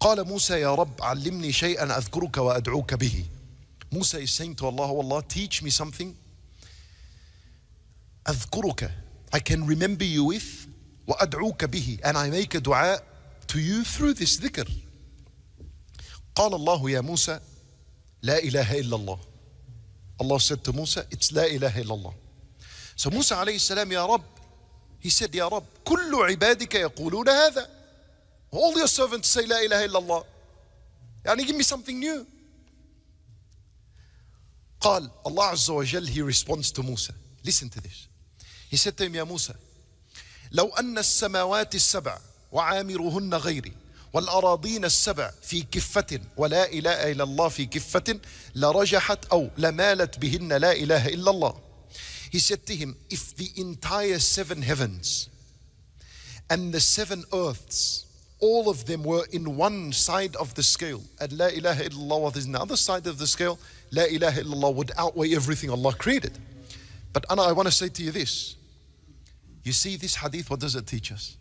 قال موسى يا رب علمني شيئا أذكرك وأدعوك به. Musa is saying to Allah, oh Allah, teach me something. أذكرك, I can remember you with, وأدعوك به, and I make a dua to you through this dhikr. قال الله يا موسى لا إله إلا الله. Allah said to Musa, it's لا إله إلا الله. So Musa alayhi salam, Ya Rabb, he said, Ya Rabb, كل عبادك يقولون هذا. All your servants say لا إله إلا الله. يعني give me something new. قال Allah Azza wa Jal, he responds to Musa. Listen to this. He said to him, يا موسى لو أن السماوات السبع وعامرهن غيري والأراضين السبع في كفة ولا إله إلا الله في كفة لرجحت أو لمالت بهن لا إله إلا الله. He said to him, if the entire 7 heavens and the 7 earths, all of them were in one side of the scale, and La ilaha illallah was in the other side of the scale, La ilaha illallah would outweigh everything Allah created. But Anna, I want to say to you this. You see this hadith, what does it teach us?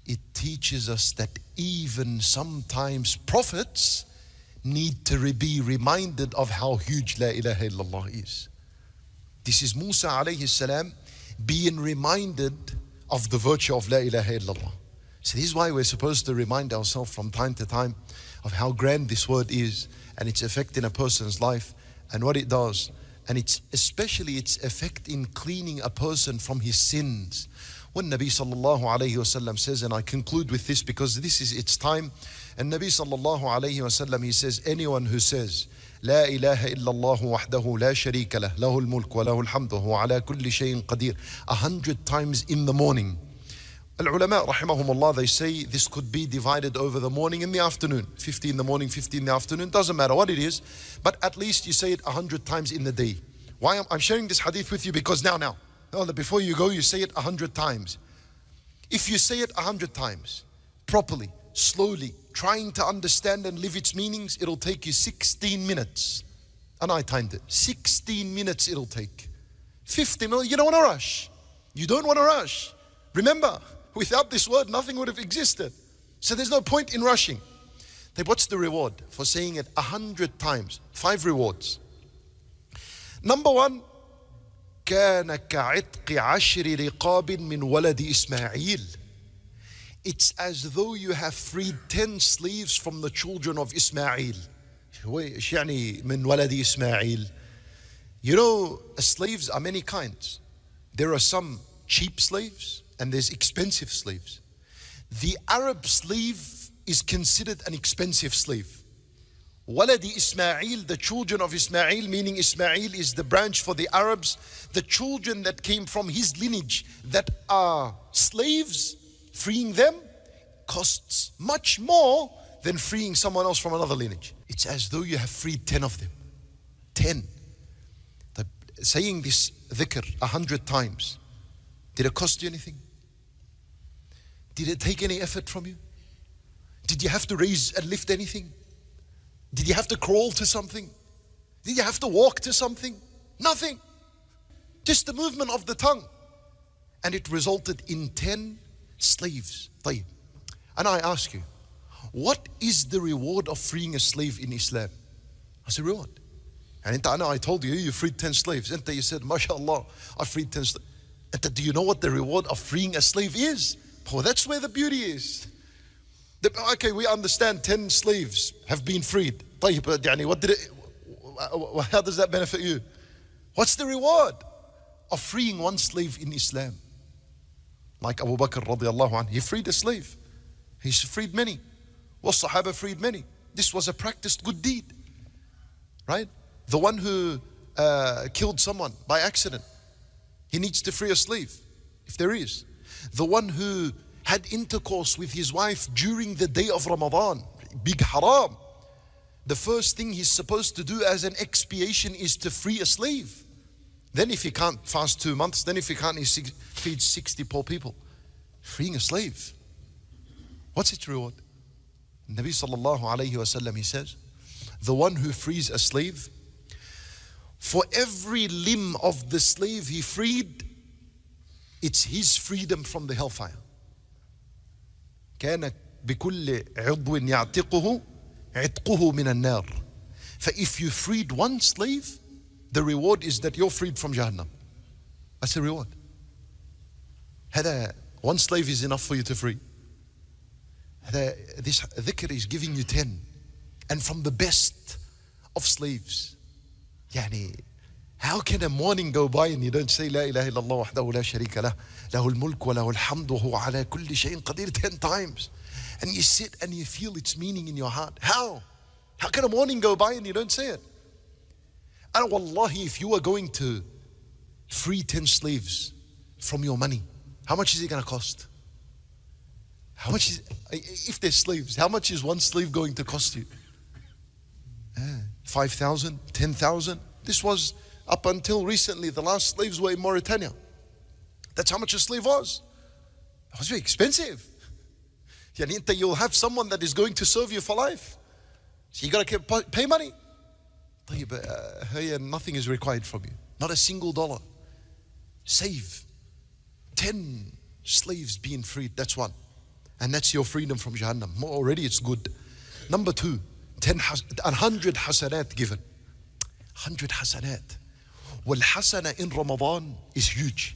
It teaches us that even sometimes prophets need to be reminded of how huge La ilaha illallah is. This is Musa alayhi salam being reminded of the virtue of La ilaha illallah. So this is why we're supposed to remind ourselves from time to time of how grand this word is and its effect in a person's life and what it does. And it's especially its effect in cleaning a person from his sins. When Nabi sallallahu alayhi wasallam says, and I conclude with this because this is its time, and Nabi sallallahu alayhi wasallam, he says, anyone who says, لا إله إلا الله وحده لا شريك له له الملك وله الحمد وهو على كل شيء قدير 100 times in the morning. Al-ulama rahimahumullah, they say this could be divided over the morning and the afternoon. 50 in the morning, 50 in the afternoon, doesn't matter what it is, but at least you say it 100 times in the day. Why I'm sharing this hadith with you? Because now, before you go, you say it 100 times. If you say it 100 times, properly, slowly, trying to understand and live its meanings, it'll take you 16 minutes. And I timed it. 16 minutes it'll take. 50 minutes, you don't want to rush. You don't want to rush. Remember, without this word, nothing would have existed. So there's no point in rushing. Then what's the reward for saying it 100 times? 5 rewards. Number 1, كان كعتق 10 رقاب من ولد إسماعيل. It's as though you have freed 10 slaves from the children of Ismail. إيش يعني من ولد إسماعيل? You know, slaves are many kinds. There are some cheap slaves and there's expensive slaves. The Arab slave is considered an expensive slave. Waladi Ismail, the children of Ismail, meaning Ismail is the branch for the Arabs, the children that came from his lineage that are slaves, freeing them costs much more than freeing someone else from another lineage. It's as though you have freed 10 of them. 10. Saying this dhikr 100 times, did it cost you anything? Did it take any effort from you? Did you have to raise and lift anything? Did you have to crawl to something? Did you have to walk to something? Nothing. Just the movement of the tongue. And it resulted in 10 slaves. طيب. And I ask you, what is the reward of freeing a slave in Islam? What's the reward? And I told you, you freed 10 slaves. And you said, MashaAllah, I freed 10 slaves. And do you know what the reward of freeing a slave is? Oh, that's where the beauty is. Okay, we understand 10 slaves have been freed. What did it, how does that benefit you? What's the reward of freeing one slave in Islam? Like Abu Bakr radiallahu anhu, he freed a slave. He's freed many. Well, Sahaba freed many. This was a practiced good deed. Right? The one who killed someone by accident, he needs to free a slave, if there is. The one who had intercourse with his wife during the day of Ramadan, big haram. The first thing he's supposed to do as an expiation is to free a slave. Then if he can't fast 2 months, then if he can't, he feeds 60 poor people. Freeing a slave. What's its reward? Nabi sallallahu alayhi wasallam, he says, the one who frees a slave, for every limb of the slave he freed, it's his freedom from the hellfire. كان بكل عضو يعتقه عتقه من النار. So if you freed one slave, the reward is that you're freed from Jahannam. That's the reward. هذا one slave is enough for you to free. This dhikr is giving you 10. And from the best of slaves. يعني how can a morning go by and you don't say لا إله إلا الله وحده لا شريك له له الملك وله الحمد وهو على كل شيء قدير 10 times. And you sit and you feel its meaning in your heart. How? How can a morning go by and you don't say it? And wallahi, if you are going to free 10 slaves from your money, how much is it going to cost? How much is, if they're slaves, how much is one slave going to cost you? 5,000, 10,000. This was up until recently, the last slaves were in Mauritania. That's how much a slave was. It was very expensive. You'll have someone that is going to serve you for life. So you got to pay money. Nothing is required from you. Not a single dollar. Save 10 slaves being freed. That's one. And that's your freedom from Jahannam. Already it's good. Number 2, 100 hasanat given. 100 hasanat. Wal hasana in Ramadan is huge.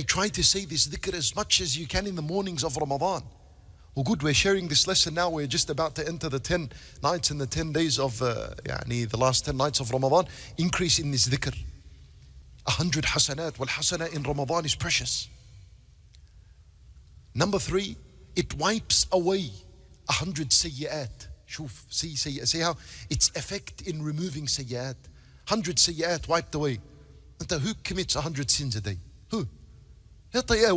Try to say this dhikr as much as you can in the mornings of Ramadan. Well, good, we're sharing this lesson now. We're just about to enter the 10 nights and the 10 days of the last 10 nights of Ramadan. Increase in this dhikr. 100 hasanat. Wal hasana in Ramadan is precious. Number 3, it wipes away 100 sayyi'at. See how its effect in removing sayyi'at. 100 sayyi'at wiped away. Who commits 100 sins a day? Who?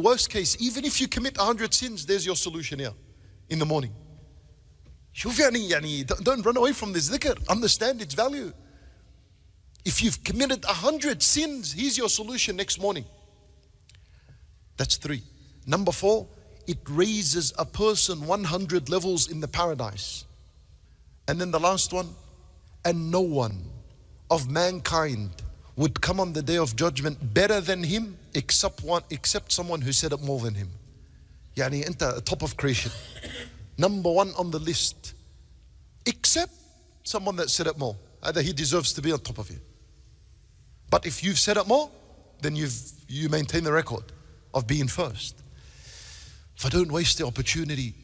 Worst case, even if you commit 100 sins, there's your solution here in the morning. Don't run away from this dhikr. Understand its value. If you've committed 100 sins, here's your solution next morning. That's 3. Number 4, it raises a person 100 levels in the paradise. And then the last one, and no one of mankind would come on the day of judgment better than him except someone who said it more than him. Top of creation. Number 1 on the list, except someone that said it more. Either he deserves to be on top of you. But if you've said it more, then you maintain the record of being first. So don't waste the opportunity.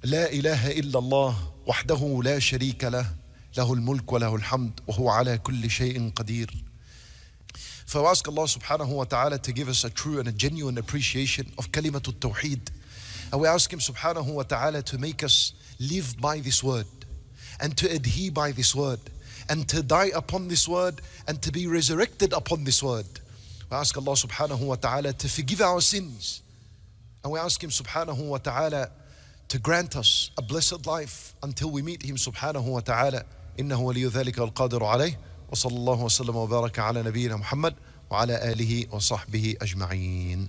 لا إله إلا الله وحده لا شريك له له الملك وله الحمد وهو على كل شيء قدير. So I ask Allah subhanahu wa ta'ala to give us a true and a genuine appreciation of kalimatul Tawheed. And we ask Him subhanahu wa ta'ala to make us live by this word and to adhere by this word and to die upon this word and to be resurrected upon this word. We ask Allah subhanahu wa ta'ala to forgive our sins. And we ask Him subhanahu wa ta'ala to grant us a blessed life until we meet Him subhanahu wa ta'ala. إنه ولي ذلك والقادر عليه وصلى الله وسلم وبارك على نبينا محمد وعلى آله وصحبه أجمعين.